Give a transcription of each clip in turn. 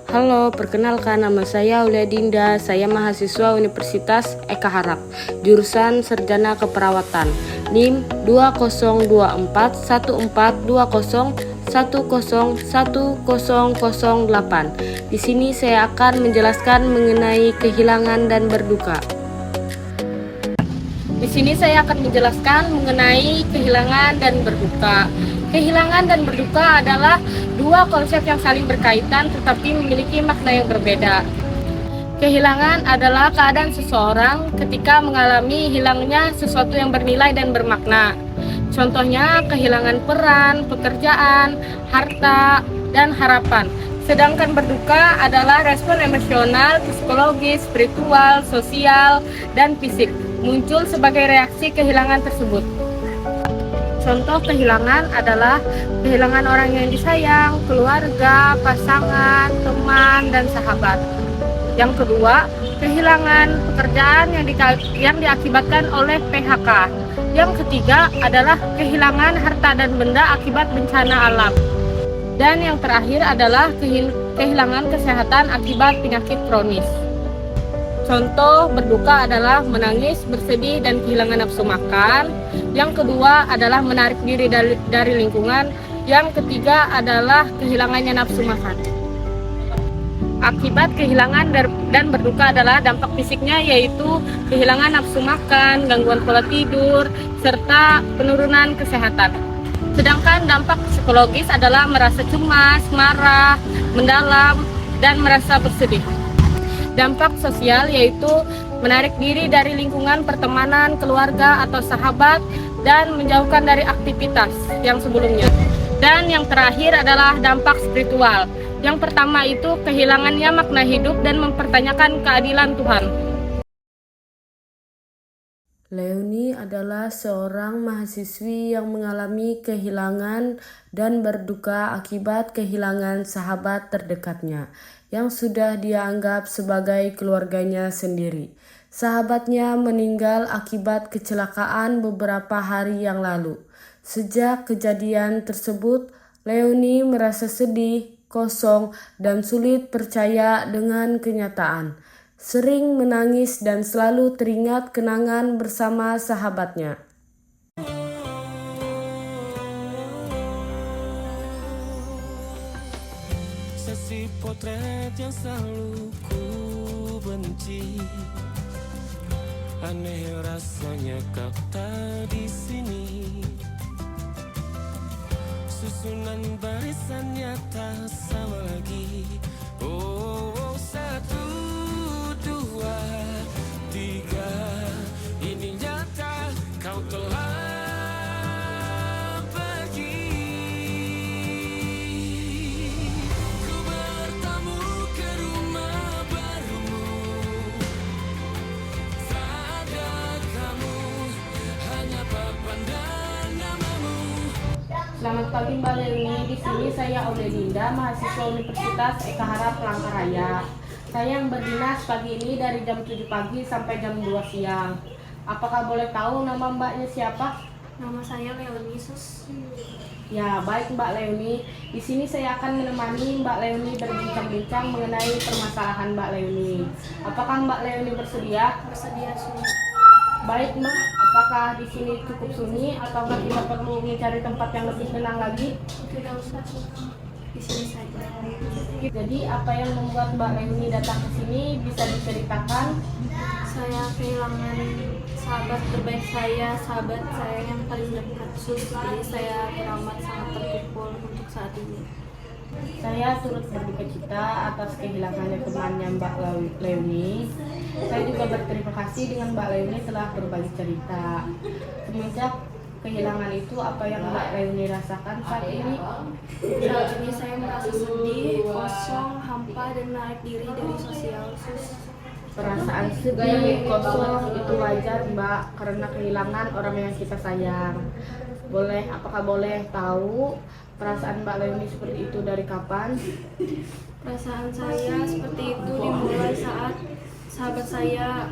Halo, perkenalkan nama saya Aulia Dinda. Saya mahasiswa Universitas Eka Harap, jurusan Sarjana Keperawatan. NIM 20241420101008. Di sini saya akan menjelaskan mengenai kehilangan dan berduka. Di sini saya akan menjelaskan mengenai kehilangan dan berduka. Kehilangan dan berduka adalah dua konsep yang saling berkaitan tetapi memiliki makna yang berbeda. Kehilangan adalah keadaan seseorang ketika mengalami hilangnya sesuatu yang bernilai dan bermakna. Contohnya kehilangan peran, pekerjaan, harta, dan harapan. Sedangkan berduka adalah respon emosional, psikologis, spiritual, sosial, dan fisik muncul sebagai reaksi kehilangan tersebut. Contoh kehilangan adalah kehilangan orang yang disayang, keluarga, pasangan, teman, dan sahabat. Yang kedua, kehilangan pekerjaan yang diakibatkan oleh PHK. Yang ketiga adalah kehilangan harta dan benda akibat bencana alam. Dan yang terakhir adalah kehilangan kesehatan akibat penyakit kronis. Contoh berduka adalah menangis, bersedih, dan kehilangan nafsu makan. Yang kedua adalah menarik diri dari lingkungan. Yang ketiga adalah kehilangannya nafsu makan. Akibat kehilangan dan berduka adalah dampak fisiknya, yaitu kehilangan nafsu makan, gangguan pola tidur, serta penurunan kesehatan. Sedangkan dampak psikologis adalah merasa cemas, marah, mendalam, dan merasa bersedih. Dampak sosial yaitu menarik diri dari lingkungan pertemanan, keluarga, atau sahabat, dan menjauhkan dari aktivitas yang sebelumnya. Dan yang terakhir adalah dampak spiritual. Yang pertama itu kehilangannya makna hidup dan mempertanyakan keadilan Tuhan. Leonie adalah seorang mahasiswi yang mengalami kehilangan dan berduka akibat kehilangan sahabat terdekatnya yang sudah dia anggap sebagai keluarganya sendiri. Sahabatnya meninggal akibat kecelakaan beberapa hari yang lalu. Sejak kejadian tersebut, Leonie merasa sedih, kosong, dan sulit percaya dengan kenyataan. Sering menangis dan selalu teringat kenangan bersama sahabatnya. Sesi potret yang selalu ku benci, aneh rasanya kau tak di sini. Susunan barisannya tak sama lagi. Oh, satu, dua, tiga, ini nyata kau telah pergi. Ku bertamu ke rumah barumu, tak ada kamu, hanya papan dan namamu. Selamat pagi Mbak Leonie, di sini saya Aulia Dinda, mahasiswa Universitas Eka Harap Palangkaraya. Saya yang berdinas pagi ini dari jam 7 pagi sampai jam 2 siang. Apakah boleh tahu nama mbaknya siapa? Nama saya Leonie Sus. Ya, baik Mbak Leonie. Di sini saya akan menemani Mbak Leonie berbincang-bincang mengenai permasalahan Mbak Leonie. Apakah Mbak Leonie bersedia? Bersedia Sus. Baik Mbak, apakah di sini cukup sunyi ataukah kita perlu mencari tempat yang lebih tenang lagi? Tidak usah Sus. Di sini saja. Jadi apa yang membuat Mbak Leonie datang ke sini bisa diceritakan? Saya kehilangan sahabat terbaik saya, sahabat saya yang paling dekat Sus. Jadi saya teramat sangat terpukul untuk saat ini. Saya turut berduka cita atas kehilangannya temannya Mbak Leonie. Saya juga berterima kasih dengan Mbak Leonie telah berbagi cerita. Semenjak kehilangan itu, apa yang Mbak Leonie rasakan saat ini? Saat ini saya merasa sedih, kosong, hampa, dan menarik diri dari sosial Sus. Perasaan sedih, kosong itu wajar Mbak, karena kehilangan orang yang kita sayang. Apakah boleh tahu perasaan Mbak Leonie seperti itu dari kapan? Perasaan saya seperti itu dimulai saat sahabat saya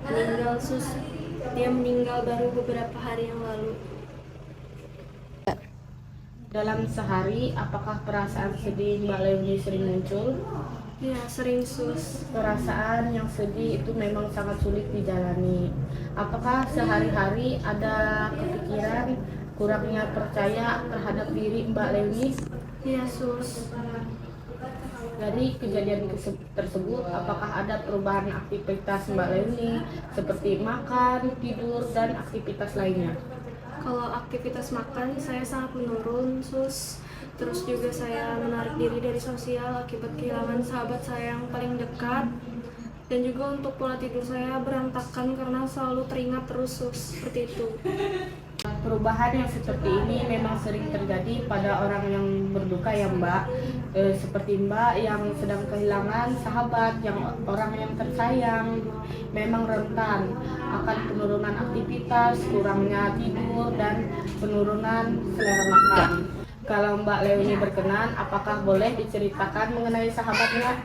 meninggal Sus. Dia meninggal baru beberapa hari yang lalu. Dalam sehari, apakah perasaan sedih Mbak Leonie sering muncul? Ya, sering sus. Perasaan yang sedih itu memang sangat sulit dijalani. Apakah sehari-hari ada kepikiran kurangnya percaya terhadap diri Mbak Leonie? Ya sus. Dari kejadian tersebut, apakah ada perubahan aktivitas Mbak Leonie seperti makan, tidur, dan aktivitas lainnya? Kalau aktivitas makan saya sangat menurun sus. Terus juga saya menarik diri dari sosial akibat kehilangan sahabat saya yang paling dekat. Dan juga untuk pola tidur saya berantakan karena selalu teringat terus sus, seperti itu. Perubahan yang seperti ini memang sering terjadi pada orang yang berduka ya Mbak. Seperti Mbak yang sedang kehilangan sahabat, orang yang tersayang, memang rentan akan penurunan aktivitas, kurangnya tidur, dan penurunan selera makan. Kalau Mbak Leonie berkenan, apakah boleh diceritakan mengenai sahabatnya?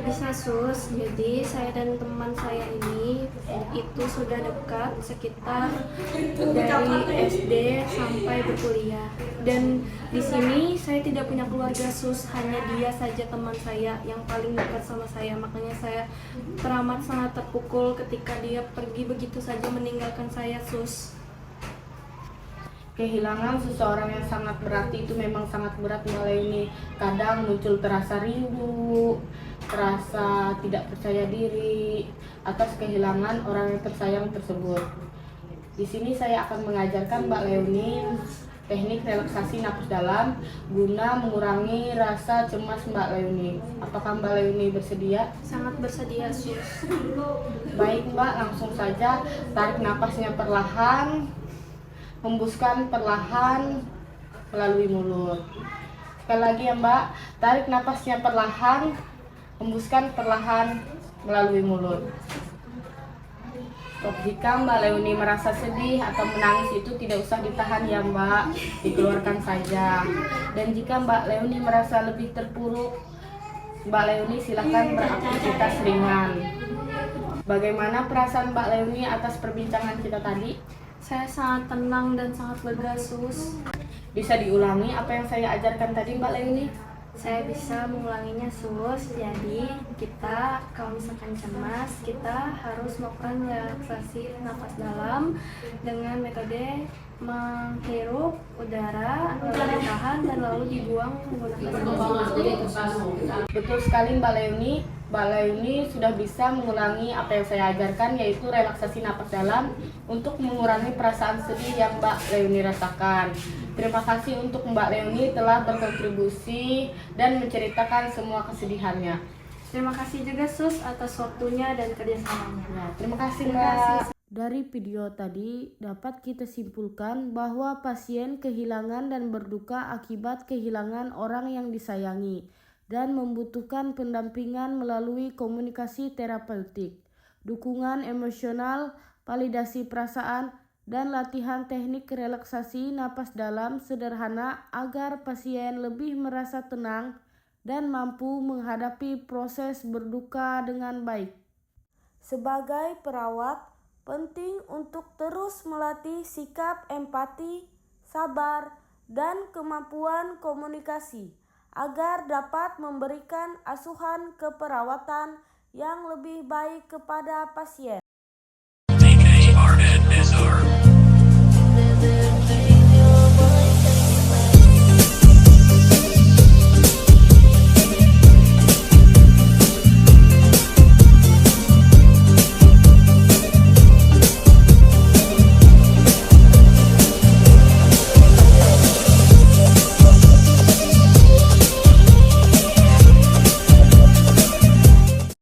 Bisa sus, jadi saya dan teman saya ini itu sudah dekat sekitar dari SD sampai berkuliah. Dan di sini saya tidak punya keluarga sus, hanya dia saja teman saya yang paling dekat sama saya. Makanya saya teramat sangat terpukul ketika dia pergi begitu saja meninggalkan saya sus. Kehilangan seseorang yang sangat berarti itu memang sangat berat Mbak Leonie. Kadang muncul terasa rindu, terasa tidak percaya diri atas kehilangan orang yang tersayang tersebut. Di sini saya akan mengajarkan Mbak Leonie teknik relaksasi napas dalam guna mengurangi rasa cemas Mbak Leonie. Apakah Mbak Leonie bersedia? Sangat bersedia sus. Baik Mbak, langsung saja tarik napasnya perlahan, hembuskan perlahan melalui mulut. Sekali lagi ya Mbak, tarik napasnya perlahan, hembuskan perlahan melalui mulut. Jika Mbak Leonie merasa sedih atau menangis itu tidak usah ditahan ya Mbak, dikeluarkan saja. Dan jika Mbak Leonie merasa lebih terpuruk, Mbak Leonie silakan beraktivitas ringan. Bagaimana perasaan Mbak Leonie atas perbincangan kita tadi? Saya sangat tenang dan sangat lega sus. Bisa diulangi apa yang saya ajarkan tadi Mbak Leonie? Saya bisa mengulanginya sus. Jadi kita kalau misalkan cemas, kita harus melakukan relaksasi nafas dalam dengan metode menghirup udara, lalu ditahan dan lalu dibuang menggunakan Betul sekali Mbak Leonie. Mbak Leonie sudah bisa mengulangi apa yang saya ajarkan, yaitu relaksasi napas dalam untuk mengurangi perasaan sedih yang Mbak Leonie rasakan. Terima kasih untuk Mbak Leonie telah berkontribusi dan menceritakan semua kesedihannya. Terima kasih juga sus atas waktunya dan kerjasamanya. Ya, terima kasih Mbak. Dari video tadi dapat kita simpulkan bahwa pasien kehilangan dan berduka akibat kehilangan orang yang disayangi dan membutuhkan pendampingan melalui komunikasi terapeutik, dukungan emosional, validasi perasaan, dan latihan teknik relaksasi napas dalam sederhana agar pasien lebih merasa tenang dan mampu menghadapi proses berduka dengan baik. Sebagai perawat, penting untuk terus melatih sikap empati, sabar, dan kemampuan komunikasi agar dapat memberikan asuhan keperawatan yang lebih baik kepada pasien.